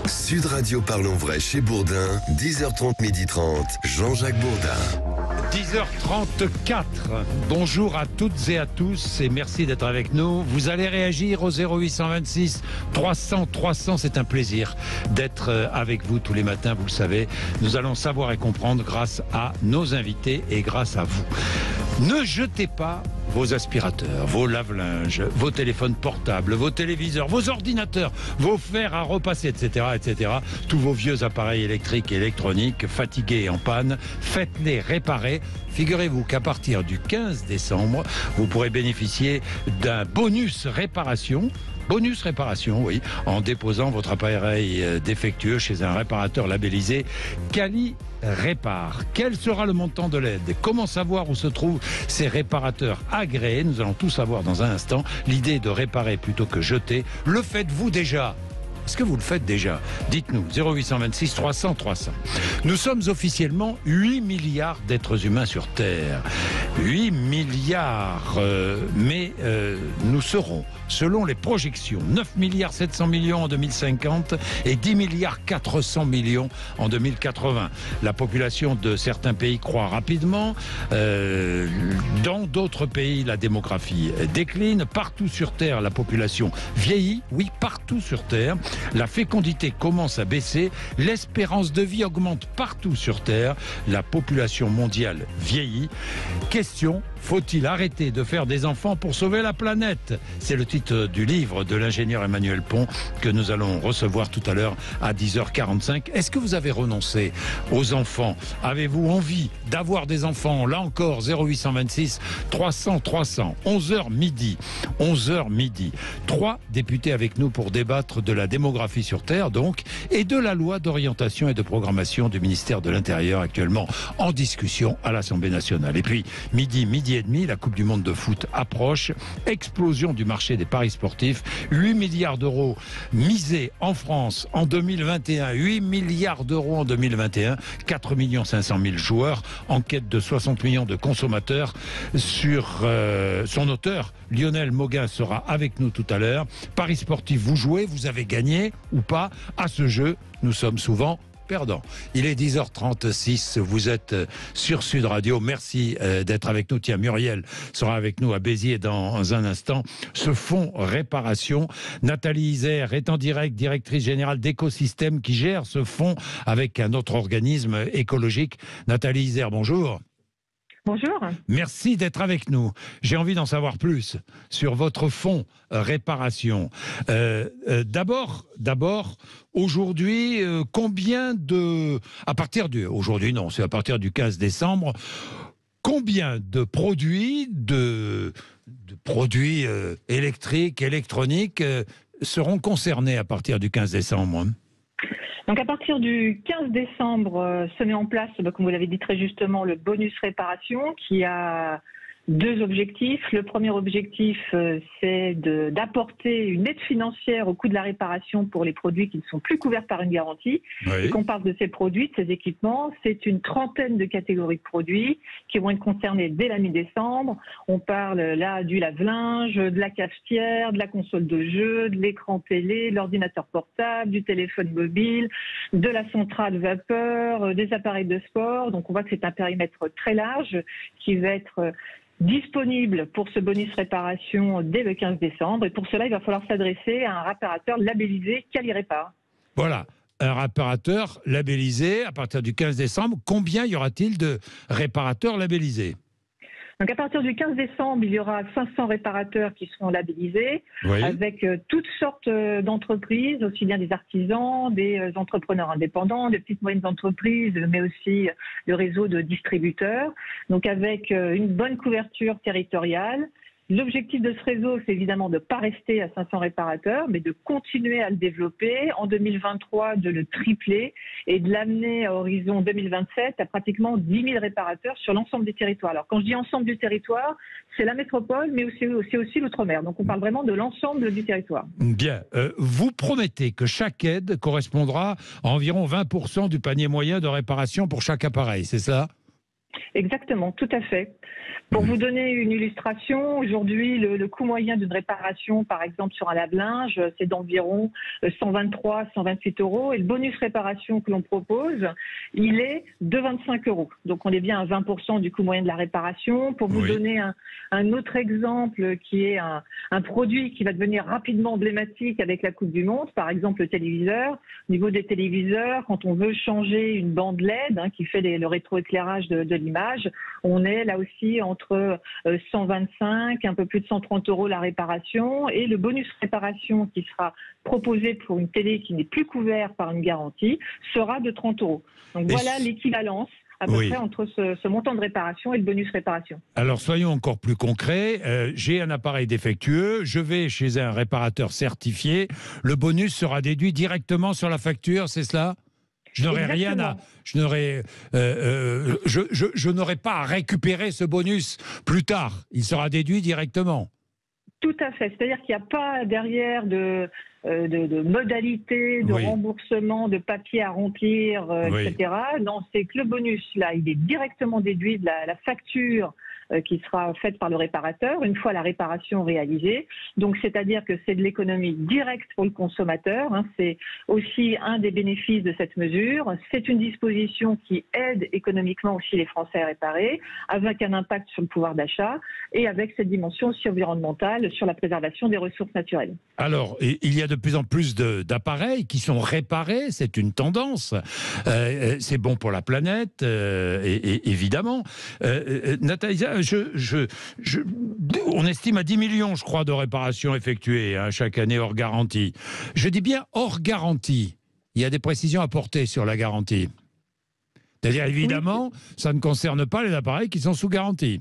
Sud Radio Parlons Vrai chez Bourdin, 10h30, 12h30, Jean-Jacques Bourdin. 10h34, bonjour à toutes et à tous et merci d'être avec nous. Vous allez réagir au 0826 300 300, c'est un plaisir d'être avec vous tous les matins, vous le savez. Nous allons savoir et comprendre grâce à nos invités et grâce à vous. Ne jetez pas vos aspirateurs, vos lave-linges, vos téléphones portables, vos téléviseurs, vos ordinateurs, vos fers à repasser, etc., etc. Tous vos vieux appareils électriques et électroniques fatigués et en panne, faites-les réparer. Figurez-vous qu'à partir du 15 décembre, vous pourrez bénéficier d'un bonus réparation. Bonus réparation, oui, en déposant votre appareil défectueux chez un réparateur labellisé Quali Répare. Quel sera le montant de l'aide? Comment savoir où se trouvent ces réparateurs agréés? Nous allons tout savoir dans un instant. L'idée de réparer plutôt que jeter, le faites-vous déjà? Est-ce que vous le faites déjà? Dites-nous, 0826 300 300. Nous sommes officiellement 8 milliards d'êtres humains sur Terre. 8 milliards, mais nous serons, selon les projections, 9 milliards 700 millions en 2050 et 10 milliards 400 millions en 2080. La population de certains pays croît rapidement. Dans d'autres pays, la démographie décline. Partout sur Terre, la population vieillit. Oui, partout sur Terre. La fécondité commence à baisser, l'espérance de vie augmente partout sur Terre, la population mondiale vieillit. Question, faut-il arrêter de faire des enfants pour sauver la planète? C'est le titre du livre de l'ingénieur Emmanuel Pont que nous allons recevoir tout à l'heure à 10h45. Est-ce que vous avez renoncé aux enfants? Avez-vous envie d'avoir des enfants? Là encore, 0826 300 300, 11h midi. 11h midi. 3 députés avec nous pour débattre de la démographie sur Terre, donc, et de la loi d'orientation et de programmation du ministère de l'Intérieur, actuellement en discussion à l'Assemblée nationale. Et puis, midi et demi, la Coupe du Monde de foot approche. Explosion du marché des paris sportifs. 8 milliards d'euros misés en France en 2021. 8 milliards d'euros en 2021. 4 500 000 joueurs. Enquête de 60 millions de consommateurs sur son auteur. Lionel Mauguin sera avec nous tout à l'heure. Paris sportif, vous jouez, vous avez gagné ou pas à ce jeu? Nous sommes souvent perdants. Il est 10h36, vous êtes sur Sud Radio. Merci d'être avec nous. Tiens, Muriel sera avec nous à Béziers dans un instant. Ce fonds réparation, Nathalie Isère est en direct, directrice générale d'Écosystème qui gère ce fonds avec un autre organisme écologique. Nathalie Isère, bonjour. Bonjour. Merci d'être avec nous. J'ai envie d'en savoir plus sur votre fonds réparation. D'abord, aujourd'hui, combien de... Aujourd'hui, non, c'est à partir du 15 décembre. Combien de produits, électriques, électroniques seront concernés à partir du 15 décembre? Donc à partir du 15 décembre, se met en place, comme vous l'avez dit très justement, le bonus réparation qui a deux objectifs. Le premier objectif, c'est d'apporter une aide financière au coût de la réparation pour les produits qui ne sont plus couverts par une garantie. Oui. Et qu'on parle de ces produits, de ces équipements, c'est une trentaine de catégories de produits qui vont être concernés dès la mi-décembre. On parle là du lave-linge, de la cafetière, de la console de jeu, de l'écran télé, de l'ordinateur portable, du téléphone mobile, de la centrale vapeur, des appareils de sport. Donc on voit que c'est un périmètre très large qui va être disponible pour ce bonus réparation dès le 15 décembre. Et pour cela, il va falloir s'adresser à un réparateur labellisé Quali Répare. Voilà, un réparateur labellisé à partir du 15 décembre. Combien y aura-t-il de réparateurs labellisés? Donc à partir du 15 décembre, il y aura 500 réparateurs qui seront labellisés, oui, avec toutes sortes d'entreprises, aussi bien des artisans, des entrepreneurs indépendants, des petites moyennes entreprises, mais aussi le réseau de distributeurs. Donc avec une bonne couverture territoriale. L'objectif de ce réseau, c'est évidemment de ne pas rester à 500 réparateurs, mais de continuer à le développer. En 2023, de le tripler et de l'amener à horizon 2027 à pratiquement 10 000 réparateurs sur l'ensemble des territoires. Alors, quand je dis ensemble du territoire, c'est la métropole, mais c'est aussi l'outre-mer. Donc, on parle vraiment de l'ensemble du territoire. Bien. Vous promettez que chaque aide correspondra à environ 20% du panier moyen de réparation pour chaque appareil, c'est ça ? Exactement, tout à fait. Pour vous donner une illustration, aujourd'hui, le coût moyen d'une réparation, par exemple sur un lave-linge, c'est d'environ 123-128 euros. Et le bonus réparation que l'on propose, il est de 25 euros. Donc on est bien à 20% du coût moyen de la réparation. Pour vous donner un autre exemple qui est un produit qui va devenir rapidement emblématique avec la Coupe du Monde, par exemple le téléviseur. Au niveau des téléviseurs, quand on veut changer une bande LED qui fait le rétroéclairage de l'image, on est là aussi entre 125, un peu plus de 130 euros la réparation, et le bonus réparation qui sera proposé pour une télé qui n'est plus couverte par une garantie sera de 30 euros. Donc voilà l'équivalence à peu près entre ce montant de réparation et le bonus réparation. Alors soyons encore plus concrets, j'ai un appareil défectueux, je vais chez un réparateur certifié, le bonus sera déduit directement sur la facture, c'est cela ? Je n'aurai rien à, je n'aurai pas à récupérer ce bonus plus tard. Il sera déduit directement. Tout à fait. C'est-à-dire qu'il n'y a pas derrière de modalités, de remboursement, de papier à remplir, etc. Non, c'est que le bonus, là, il est directement déduit de la facture qui sera faite par le réparateur une fois la réparation réalisée. Donc, c'est-à-dire que c'est de l'économie directe pour le consommateur. C'est aussi un des bénéfices de cette mesure. C'est une disposition qui aide économiquement aussi les Français à réparer, avec un impact sur le pouvoir d'achat et avec cette dimension aussi environnementale sur la préservation des ressources naturelles. Alors, il y a de plus en plus d'appareils qui sont réparés, c'est une tendance. C'est bon pour la planète, évidemment. Nathalie, on estime à 10 millions, je crois, de réparations effectuées chaque année hors garantie. Je dis bien hors garantie. Il y a des précisions à apporter sur la garantie. C'est-à-dire, évidemment, ça ne concerne pas les appareils qui sont sous garantie.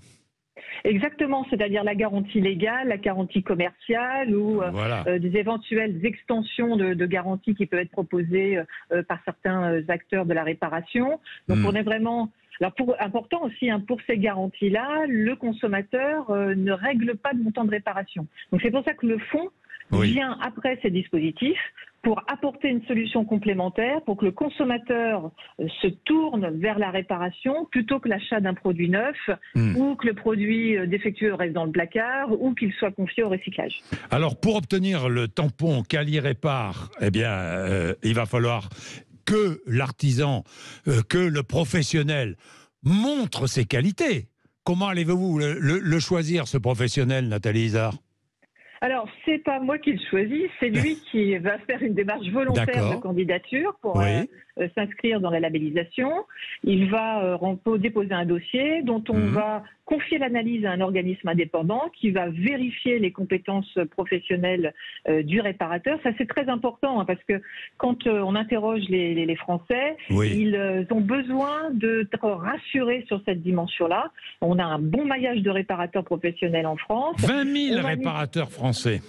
Exactement, c'est-à-dire la garantie légale, la garantie commerciale ou des éventuelles extensions de garantie qui peuvent être proposées par certains acteurs de la réparation. Donc on est vraiment... Alors important aussi, pour ces garanties-là, le consommateur ne règle pas de montant de réparation. Donc c'est pour ça que le fonds vient après ces dispositifs pour apporter une solution complémentaire pour que le consommateur se tourne vers la réparation plutôt que l'achat d'un produit neuf ou que le produit défectueux reste dans le placard ou qu'il soit confié au recyclage. Alors pour obtenir le tampon Quali-Répar, eh bien, il va falloir que l'artisan, que le professionnel montre ses qualités. Comment allez-vous le choisir, ce professionnel, Nathalie Isard ? Alors, c'est pas moi qui le choisis, c'est lui qui va faire une démarche volontaire de candidature pour s'inscrire dans la labellisation. Il va déposer un dossier dont on va confier l'analyse à un organisme indépendant qui va vérifier les compétences professionnelles du réparateur. Ça, c'est très important parce que quand on interroge les Français, ils ont besoin d'être rassurés sur cette dimension-là. On a un bon maillage de réparateurs professionnels en France. 20 000 réparateurs français.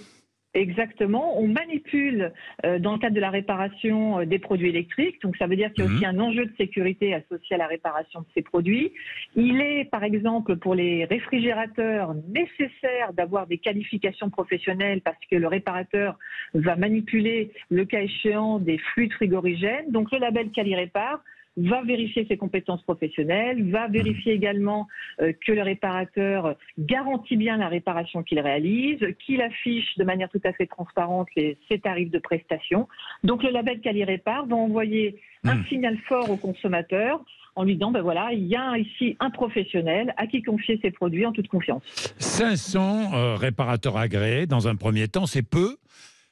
Exactement. On manipule dans le cadre de la réparation des produits électriques. Donc ça veut dire qu'il y a aussi un enjeu de sécurité associé à la réparation de ces produits. Il est, par exemple, pour les réfrigérateurs, nécessaire d'avoir des qualifications professionnelles parce que le réparateur va manipuler, le cas échéant, des fluides frigorigènes. Donc le label Quali-Répar va vérifier ses compétences professionnelles, va vérifier également que le réparateur garantit bien la réparation qu'il réalise, qu'il affiche de manière tout à fait transparente ses tarifs de prestation. Donc le label Quali-Répar va envoyer un signal fort au consommateur en lui disant, voilà, il y a ici un professionnel à qui confier ses produits en toute confiance. 500 réparateurs agréés, dans un premier temps, c'est peu,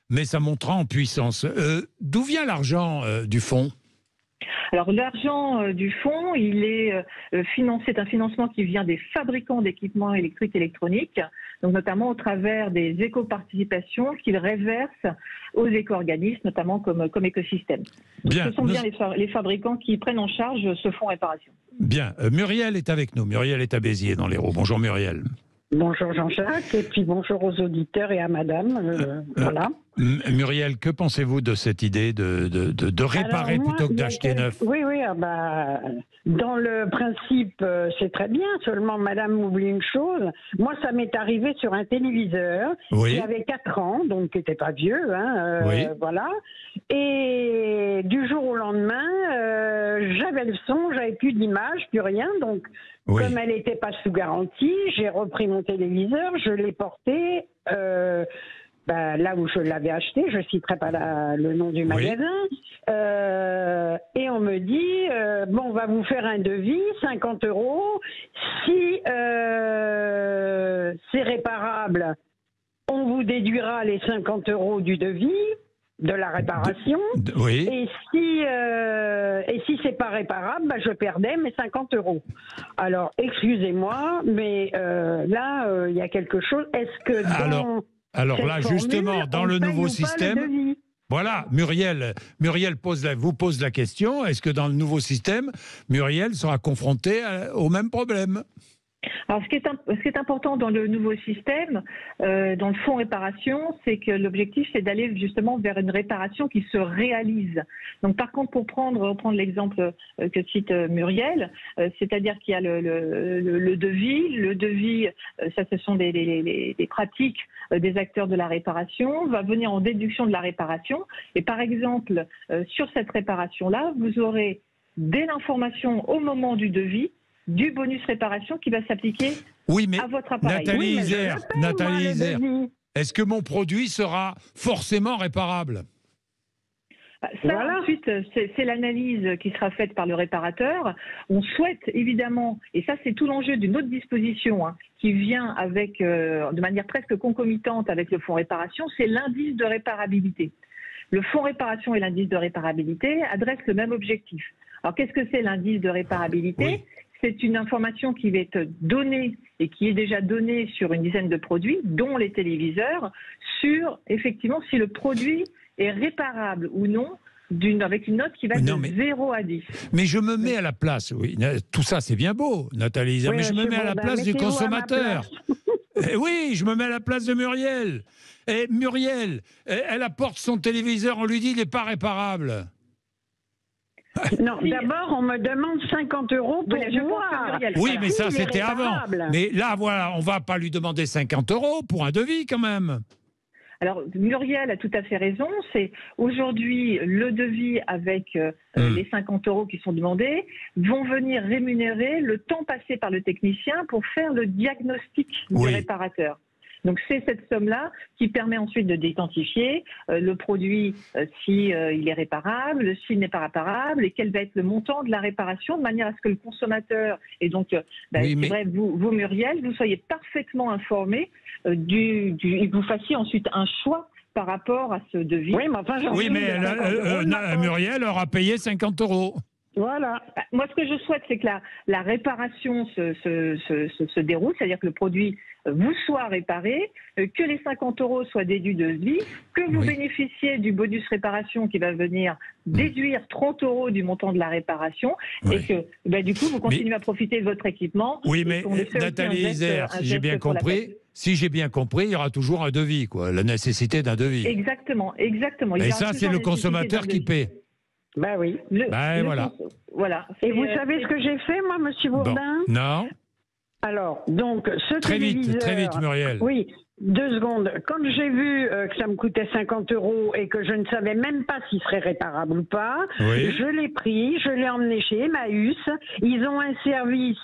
mais ça montera en puissance. D'où vient l'argent du fonds ? Alors l'argent du fonds, il est financé, c'est un financement qui vient des fabricants d'équipements électriques et électroniques, donc notamment au travers des éco-participations qu'ils réversent aux éco-organismes, notamment comme écosystème. Donc, ce sont bien les fabricants qui prennent en charge ce fonds réparation. Bien, Muriel est avec nous. Muriel est à Béziers dans l'Hérault. Bonjour Muriel. Bonjour Jean-Jacques, et puis bonjour aux auditeurs et à madame. Voilà. Muriel, que pensez-vous de cette idée de réparer plutôt que d'acheter neuf ? Oui, dans le principe, c'est très bien, seulement madame oublie une chose. Moi, ça m'est arrivé sur un téléviseur qui avait 4 ans, donc qui n'était pas vieux, voilà. Et du jour au lendemain, j'avais le son, j'avais plus d'image, plus rien, donc Comme elle n'était pas sous garantie, j'ai repris mon téléviseur, je l'ai porté là où je l'avais acheté, je ne citerai pas le nom du magasin, et on me dit, on va vous faire un devis, 50 €, si c'est réparable, on vous déduira les 50 € du devis, de la réparation, oui. Et si c'est pas réparable, je perdais mes 50 €. Alors, excusez-moi, mais là, il y a quelque chose. Est-ce que alors là, justement, dans le nouveau système, voilà, Muriel vous pose la question, est-ce que dans le nouveau système, Muriel sera confrontée au même problème ? Alors, ce qui est important dans le nouveau système, dans le fonds réparation, c'est que l'objectif, c'est d'aller justement vers une réparation qui se réalise. Donc, par contre, pour reprendre l'exemple que cite Muriel, c'est-à-dire qu'il y a le devis. Le devis, ça, ce sont des pratiques des acteurs de la réparation, va venir en déduction de la réparation. Et par exemple, sur cette réparation-là, vous aurez, dès l'information au moment du devis, du bonus réparation qui va s'appliquer à votre appareil. Nathalie Isère, est-ce que mon produit sera forcément réparable ? Ensuite, c'est l'analyse qui sera faite par le réparateur. On souhaite évidemment, et ça c'est tout l'enjeu d'une autre disposition qui vient avec, de manière presque concomitante avec le fonds réparation, c'est l'indice de réparabilité. Le fonds réparation et l'indice de réparabilité adressent le même objectif. Alors qu'est-ce que c'est l'indice de réparabilité ? C'est une information qui va être donnée et qui est déjà donnée sur une dizaine de produits, dont les téléviseurs, sur effectivement si le produit est réparable ou non, avec une note qui va de 0 à 10. Mais je me mets à la place, tout ça c'est bien beau, Nathalie, mais je me mets à la place du consommateur. Oui, je me mets à la place de Muriel. Et Muriel, elle apporte son téléviseur, on lui dit il n'est pas réparable. Non, d'abord, on me demande 50 € pour voir. Oui, mais ça, c'était avant. Mais là, voilà, on ne va pas lui demander 50 € pour un devis, quand même. Alors, Muriel a tout à fait raison. C'est aujourd'hui le devis avec les 50 € qui sont demandés vont venir rémunérer le temps passé par le technicien pour faire le diagnostic du réparateur. Donc c'est cette somme-là qui permet ensuite de d'identifier le produit si il est réparable, s'il n'est pas réparable et quel va être le montant de la réparation de manière à ce que le consommateur et donc vous Muriel, vous soyez parfaitement informés et que vous fassiez ensuite un choix par rapport à ce devis. Muriel aura payé 50 €. Voilà. Moi, ce que je souhaite, c'est que la réparation se déroule, c'est-à-dire que le produit vous soit réparé, que les 50 € soient déduits de devis, que vous bénéficiez du bonus réparation qui va venir déduire 30 € du montant de la réparation et que, du coup, vous continuez à profiter de votre équipement. Oui, mais Nathalie Isère, si j'ai bien compris, il y aura toujours un devis, la nécessité d'un devis. Exactement. Et ça, c'est le consommateur qui paie. Ben oui. Voilà. Et vous savez ce que j'ai fait, moi, monsieur Bourdin ? Non. Alors, donc, ce téléviseur... Très vite, Muriel. Oui, 2 secondes. Quand j'ai vu que ça me coûtait 50 € et que je ne savais même pas s'il serait réparable ou pas, je l'ai pris, je l'ai emmené chez Emmaüs. Ils ont un service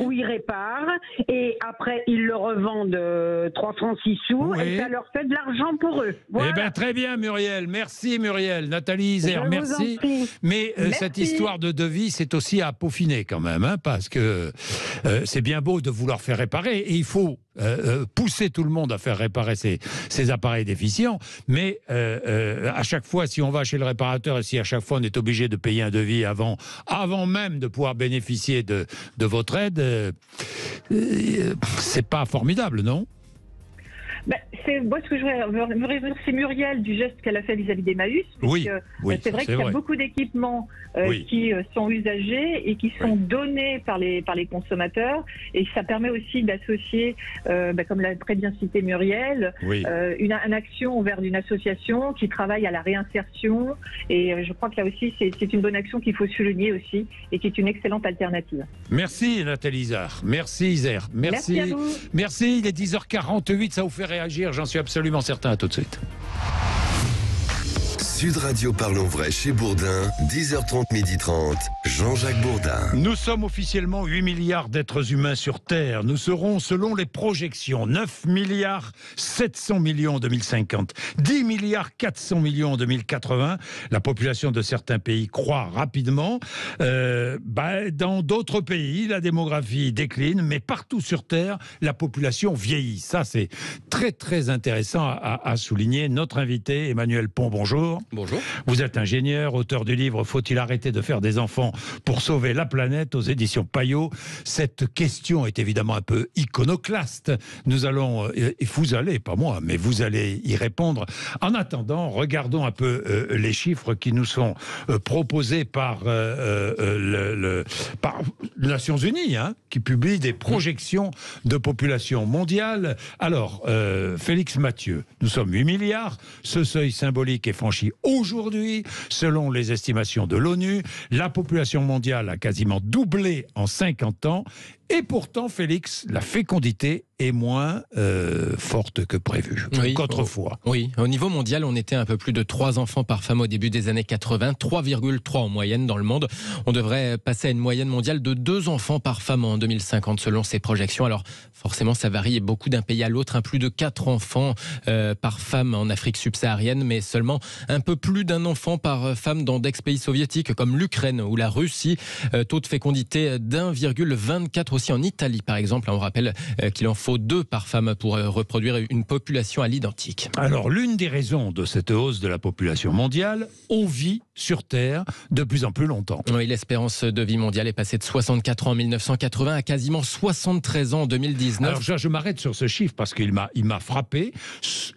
où ils réparent et après, ils le revendent 3 francs 6 sous et ça leur fait de l'argent pour eux. Voilà. Eh bien, très bien, Muriel. Merci, Muriel. Nathalie Isère, merci. Mais cette histoire de devis, c'est aussi à peaufiner quand même, parce que c'est bien beau de vouloir faire réparer et il faut pousser tout le monde à faire réparer ces appareils déficients, mais à chaque fois, si on va chez le réparateur et si à chaque fois on est obligé de payer un devis avant même de pouvoir bénéficier de votre aide, c'est pas formidable, non ? Moi, ce que je voudrais me réjouir, c'est Muriel du geste qu'elle a fait vis-à-vis d'Emmaüs. C'est vrai qu'il y a beaucoup d'équipements qui sont usagés et qui sont donnés par les consommateurs. Et ça permet aussi d'associer, comme l'a très bien cité Muriel, une action vers une association qui travaille à la réinsertion. Et je crois que là aussi, c'est une bonne action qu'il faut souligner aussi et qui est une excellente alternative. Merci Nathalie Isère. Merci Isère. Merci à vous. Merci, il est 10h48, ça vous fait réagir, j'en suis absolument certain. À tout de suite. Sud Radio Parlons Vrai chez Bourdin, 10h30, 12h30, Jean-Jacques Bourdin. Nous sommes officiellement 8 milliards d'êtres humains sur Terre. Nous serons, selon les projections, 9 milliards 700 millions en 2050, 10 milliards 400 millions en 2080. La population de certains pays croît rapidement. Dans d'autres pays, la démographie décline, mais partout sur Terre, la population vieillit. Ça, c'est très, très intéressant à souligner. Notre invité, Emmanuel Pont, bonjour. Bonjour. Vous êtes ingénieur, auteur du livre « Faut-il arrêter de faire des enfants pour sauver la planète » aux éditions Payot. Cette question est évidemment un peu iconoclaste. Vous allez, pas moi, mais vous allez y répondre. En attendant, regardons un peu les chiffres qui nous sont proposés par les Nations Unies, qui publie des projections de population mondiale. Alors, Félix Mathieu, nous sommes 8 milliards. Ce seuil symbolique est franchi aujourd'hui. Selon les estimations de l'ONU, la population mondiale a quasiment doublé en 50 ans. Et pourtant, Félix, la fécondité est moins forte que prévu, qu'autrefois. Oui, au niveau mondial, on était un peu plus de 3 enfants par femme au début des années 80, 3,3 en moyenne dans le monde. On devrait passer à une moyenne mondiale de 2 enfants par femme en 2050, selon ces projections. Alors, forcément, ça varie beaucoup d'un pays à l'autre. Plus de 4 enfants par femme en Afrique subsaharienne, mais seulement un peu plus d'un enfant par femme dans d'ex-pays soviétiques, comme l'Ukraine ou la Russie. Taux de fécondité d'1,24 aussi en Italie, par exemple. On rappelle qu'il en faut 2 par femme pour reproduire une population à l'identique. Alors, l'une des raisons de cette hausse de la population mondiale, on vit sur Terre de plus en plus longtemps. Oui, l'espérance de vie mondiale est passée de 64 ans en 1980 à quasiment 73 ans en 2019. Alors, je m'arrête sur ce chiffre parce qu'il m'a frappé.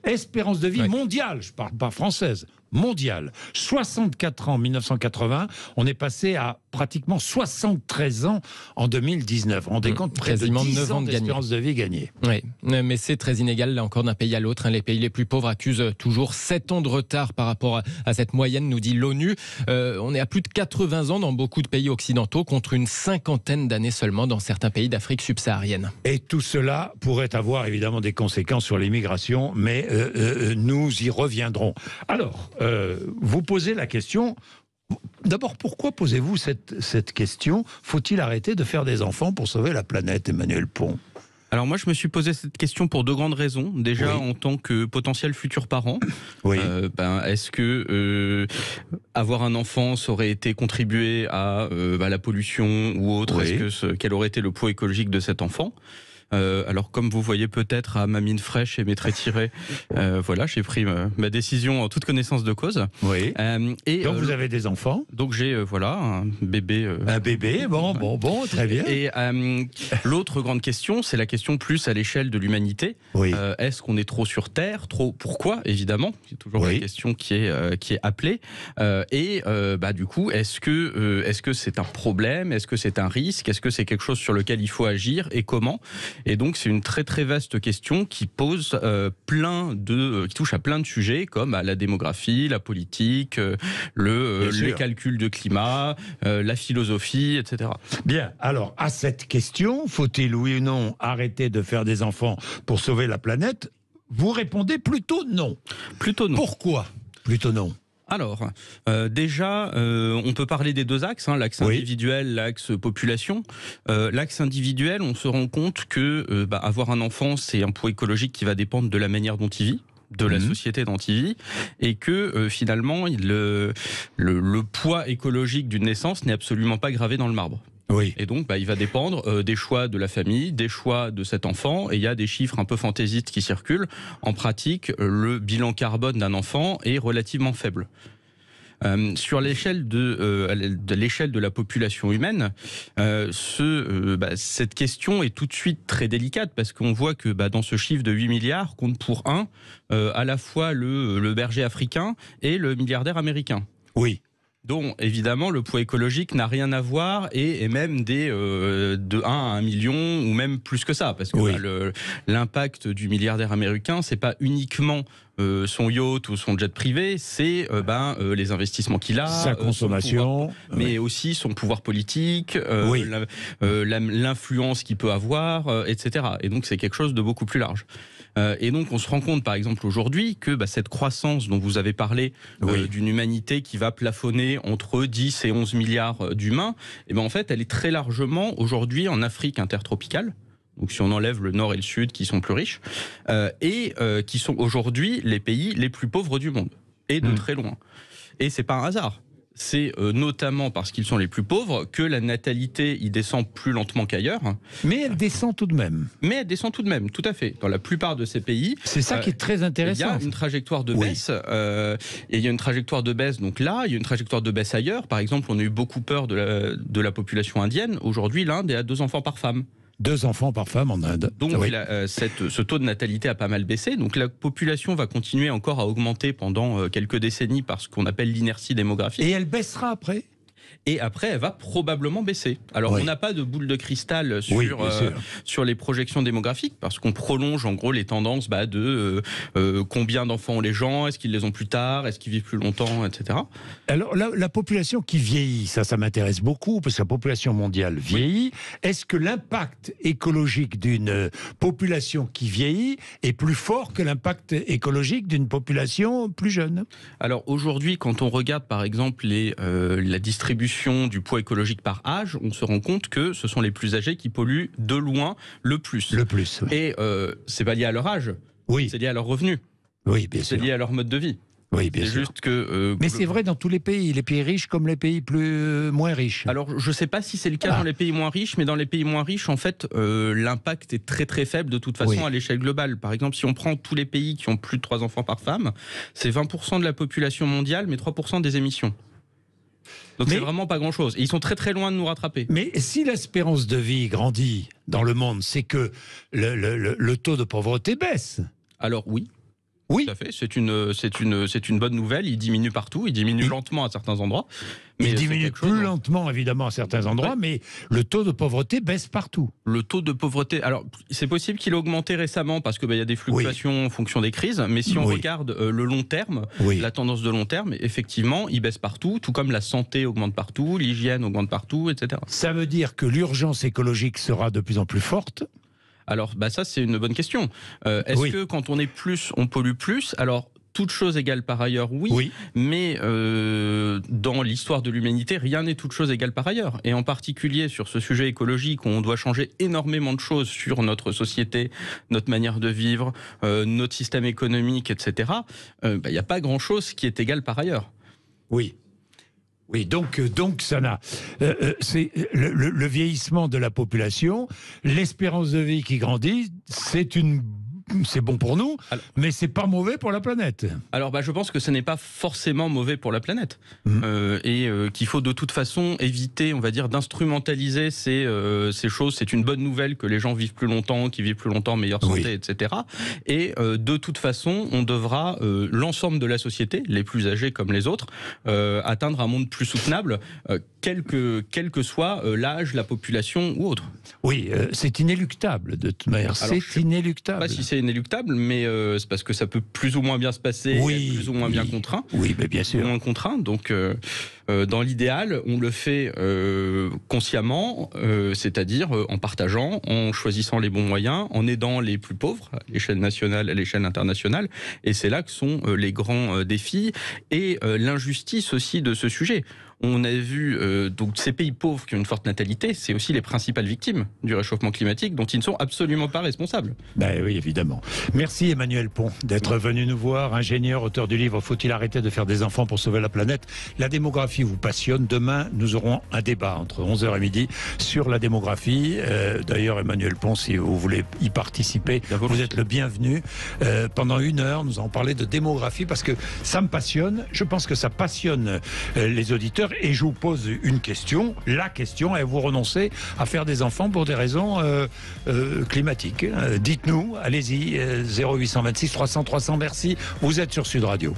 Espérance de vie mondiale, je parle pas française. Mondiale. 64 ans en 1980, on est passé à pratiquement 73 ans en 2019. On décompte près de 10 ans d'espérance de vie gagnée. Oui, mais c'est très inégal, là encore, d'un pays à l'autre. Les pays les plus pauvres accusent toujours 7 ans de retard par rapport à cette moyenne, nous dit l'ONU. On est à plus de 80 ans dans beaucoup de pays occidentaux, contre une 50aine d'années seulement dans certains pays d'Afrique subsaharienne. Et tout cela pourrait avoir évidemment des conséquences sur l'immigration, mais nous y reviendrons. Alors, vous posez la question. D'abord, pourquoi posez-vous cette question ? Faut-il arrêter de faire des enfants pour sauver la planète, Emmanuel Pont ? Alors moi, je me suis posé cette question pour 2 grandes raisons. Déjà, en tant que potentiel futur parent, est-ce que avoir un enfant, ça aurait été contribuer à la pollution ou autre ? Quel aurait été le poids écologique de cet enfant ? Alors comme vous voyez peut-être à ma mine fraîche et mes traits tirés, j'ai pris ma décision en toute connaissance de cause. Oui. Donc vous avez des enfants ? Donc j'ai un bébé. Un bébé, bon, très bien. Et l'autre grande question, c'est la question plus à l'échelle de l'humanité. Oui. Est-ce qu'on est trop sur Terre ? Trop pourquoi ? Évidemment, c'est toujours la question qui est appelée. Du coup, est-ce que c'est un problème ? Est-ce que c'est un risque ? Est-ce que c'est quelque chose sur lequel il faut agir et comment ? Et donc c'est une très très vaste question qui pose qui touche à plein de sujets comme la démographie, la politique, les calculs de climat, la philosophie, etc. Bien, alors à cette question, faut-il oui ou non arrêter de faire des enfants pour sauver la planète ? Vous répondez plutôt non. Plutôt non. Pourquoi plutôt non ? Alors, déjà, on peut parler des 2 axes, l'axe individuel, l'axe population. L'axe individuel, on se rend compte que avoir un enfant, c'est un poids écologique qui va dépendre de la manière dont il vit, de la société dont il vit, et que finalement, le poids écologique d'une naissance n'est absolument pas gravé dans le marbre. Oui. Et donc, il va dépendre des choix de la famille, des choix de cet enfant. Et il y a des chiffres un peu fantaisistes qui circulent. En pratique, le bilan carbone d'un enfant est relativement faible. Sur l'échelle de la population humaine, cette question est tout de suite très délicate parce qu'on voit que dans ce chiffre de 8 milliards, compte pour à la fois le berger africain et le milliardaire américain. Oui. dont évidemment le poids écologique n'a rien à voir et même de 1 à 1 million ou même plus que ça, parce que oui, l'impact du milliardaire américain, c'est pas uniquement son yacht ou son jet privé, c'est les investissements qu'il a, sa consommation, mais aussi son pouvoir politique, l'influence qu'il peut avoir, etc. Et donc c'est quelque chose de beaucoup plus large. Et donc on se rend compte par exemple aujourd'hui que cette croissance dont vous avez parlé, d'une humanité qui va plafonner entre 10 et 11 milliards d'humains, et en fait elle est très largement aujourd'hui en Afrique intertropicale. Donc si on enlève le nord et le sud qui sont plus riches, et qui sont aujourd'hui les pays les plus pauvres du monde, et de très loin. Et c'est pas un hasard. C'est notamment parce qu'ils sont les plus pauvres que la natalité y descend plus lentement qu'ailleurs. Mais elle descend tout de même. Mais elle descend tout de même, tout à fait. Dans la plupart de ces pays... C'est ça qui est très intéressant. Il y a une trajectoire de baisse. Et il y a une trajectoire de baisse donc là, il y a une trajectoire de baisse ailleurs. Par exemple, on a eu beaucoup peur de la population indienne. Aujourd'hui, l'Inde est à 2 enfants par femme. 2 enfants par femme en Inde. Donc ce taux de natalité a pas mal baissé. Donc la population va continuer encore à augmenter pendant quelques décennies par ce qu'on appelle l'inertie démographique. Et elle baissera après ? Et après, elle va probablement baisser. Alors, on n'a pas de boule de cristal sur les projections démographiques, parce qu'on prolonge en gros les tendances de combien d'enfants ont les gens, est-ce qu'ils les ont plus tard, est-ce qu'ils vivent plus longtemps, etc. Alors, la population qui vieillit, ça m'intéresse beaucoup, parce que la population mondiale vieillit. Est-ce que l'impact écologique d'une population qui vieillit est plus fort que l'impact écologique d'une population plus jeune ? Alors, aujourd'hui, quand on regarde par exemple la distribution du poids écologique par âge, on se rend compte que ce sont les plus âgés qui polluent de loin le plus. Le plus, oui. Et c'est pas lié à leur âge, c'est lié à leur revenu. Oui, bien sûr. C'est lié à leur mode de vie. Oui, bien sûr. C'est juste que... Mais c'est vrai dans tous les pays riches comme les pays moins riches. Alors, je ne sais pas si c'est le cas dans les pays moins riches, mais dans les pays moins riches, en fait, l'impact est très très faible de toute façon à l'échelle globale. Par exemple, si on prend tous les pays qui ont plus de 3 enfants par femme, c'est 20% de la population mondiale, mais 3% des émissions. Donc c'est vraiment pas grand-chose. Et ils sont très très loin de nous rattraper. Mais si l'espérance de vie grandit dans le monde, c'est que le taux de pauvreté baisse. Alors oui. Oui, tout à fait. C'est une bonne nouvelle. Il diminue partout. Il diminue lentement à certains endroits. Mais il diminue plus lentement, évidemment, à certains endroits, mais le taux de pauvreté baisse partout. Le taux de pauvreté, alors c'est possible qu'il ait augmenté récemment parce qu'il y a des fluctuations en fonction des crises, mais si on regarde le long terme, la tendance de long terme, effectivement, il baisse partout, tout comme la santé augmente partout, l'hygiène augmente partout, etc. Ça veut dire que l'urgence écologique sera de plus en plus forte ? Alors, ça, c'est une bonne question. Est-ce que quand on est plus, on pollue plus ? Alors, toute chose égale par ailleurs, oui. Mais dans l'histoire de l'humanité, rien n'est toute chose égale par ailleurs. Et en particulier sur ce sujet écologique, où on doit changer énormément de choses sur notre société, notre manière de vivre, notre système économique, etc. Il n'y a pas grand-chose qui est égal par ailleurs. Oui. Oui, donc ça n'a. C'est le vieillissement de la population, l'espérance de vie qui grandit, c'est bon pour nous, mais c'est pas mauvais pour la planète. Alors je pense que ce n'est pas forcément mauvais pour la planète et qu'il faut de toute façon éviter, on va dire, d'instrumentaliser ces choses. C'est une bonne nouvelle que les gens vivent plus longtemps, qu'ils vivent plus longtemps, meilleure santé, etc. Et de toute façon, on devra, l'ensemble de la société, les plus âgés comme les autres, atteindre un monde plus soutenable, quel que soit l'âge, la population ou autre. Oui, c'est inéluctable de toute manière. C'est inéluctable. Pas si c'est inéluctable, mais c'est parce que ça peut plus ou moins bien se passer, être plus ou moins bien contraint. Oui, mais bien sûr. Moins contraint, donc dans l'idéal, on le fait consciemment, c'est-à-dire en partageant, en choisissant les bons moyens, en aidant les plus pauvres, à l'échelle nationale, à l'échelle internationale. Et c'est là que sont les grands défis et l'injustice aussi de ce sujet. On a vu donc ces pays pauvres qui ont une forte natalité, c'est aussi les principales victimes du réchauffement climatique dont ils ne sont absolument pas responsables. Oui, évidemment. Merci Emmanuel Pons d'être venu nous voir, ingénieur, auteur du livre « Faut-il arrêter de faire des enfants pour sauver la planète ?» La démographie vous passionne. Demain, nous aurons un débat entre 11h et midi sur la démographie. D'ailleurs, Emmanuel Pons, si vous voulez y participer, vous êtes le bienvenu. Pendant 1 heure, nous allons parler de démographie parce que ça me passionne. Je pense que ça passionne les auditeurs. Et je vous pose une question, la question, est vous renoncez à faire des enfants pour des raisons climatiques. Dites-nous, allez-y, 0826 300 300, merci. Vous êtes sur Sud Radio.